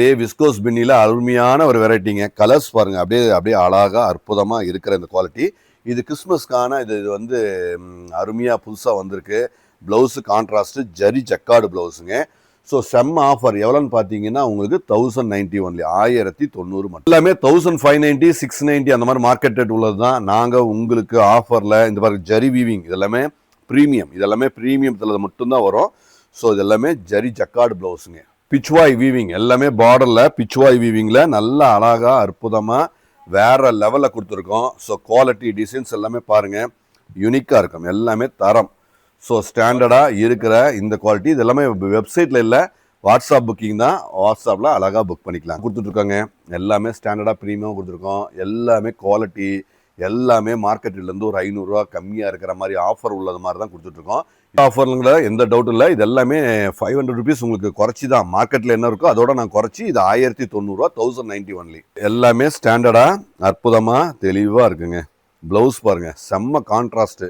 அப்படியே விஸ்கோஸ் பின்னியில் அருமையான ஒரு வெரைட்டிங்க. கலர்ஸ் பாருங்கள், அப்படியே அப்படியே அழகாக அற்புதமாக இருக்கிற இந்த குவாலிட்டி. இது கிறிஸ்மஸ்க்கான இது வந்து அருமையாக புதுசாக வந்திருக்கு. ப்ளவுஸு கான்ட்ராஸ்ட்டு ஜரி ஜக்கார்டு ப்ளவுஸுங்க. ஸோ செம்ம ஆஃபர் எவ்வளோன்னு பார்த்தீங்கன்னா உங்களுக்கு 1090 ஒன்லி, 1090 மட்டும். எல்லாமே 1590, 690 அந்த மாதிரி மார்க்கெட் ரேட் உள்ளது தான். நாங்கள் உங்களுக்கு ஆஃபரில் இந்த மாதிரி ஜரி வீவிங் இதெல்லாமே ப்ரீமியம், இதெல்லாமே ப்ரீமியத்தில் மட்டும்தான் வரும். ஸோ இதெல்லாமே ஜரி ஜக்கார்டு ப்ளவுஸுங்க. பிச்வாய் வீவிங் எல்லாமே பார்டரில் பிச்வாய் வீவிங்கில் நல்லா அழகாக அற்புதமாக வேறு லெவலில் கொடுத்துருக்கோம். ஸோ குவாலிட்டி டிசைன்ஸ் எல்லாமே பாருங்கள் யூனிக்காக இருக்கும், எல்லாமே தரம். ஸோ ஸ்டாண்டர்டாக இருக்கிற இந்த குவாலிட்டி இது எல்லாமே வெப்சைட்டில் இல்லை, வாட்ஸ்அப் புக்கிங் தான். வாட்ஸ்அப்பில் அழகாக புக் பண்ணிக்கலாம் கொடுத்துட்ருக்காங்க. எல்லாமே ஸ்டாண்டர்டாக ப்ரீமியம் கொடுத்துருக்கோம். எல்லாமே குவாலிட்டி எல்லாமே மார்க்கெட்லேருந்து ஒரு 500 ரூபா கம்மியாக இருக்கிற மாதிரி ஆஃபர் உள்ளது மாதிரி தான் கொடுத்துட்ருக்கோம். ஆஃபருங்கிற எந்த டவுட்டும் இல்லை. இது எல்லாமே 500 ருபீஸ் உங்களுக்கு குறைச்சி தான், மார்க்கெட்டில் என்ன இருக்கோ அதோட நான் குறைச்சி இது 1090 1090 ஒன்லி. எல்லாமே ஸ்டாண்டர்டாக அற்புதமாக தெளிவாக இருக்குங்க. ப்ளவுஸ் பாருங்கள் செம்ம கான்ட்ராஸ்ட்டு.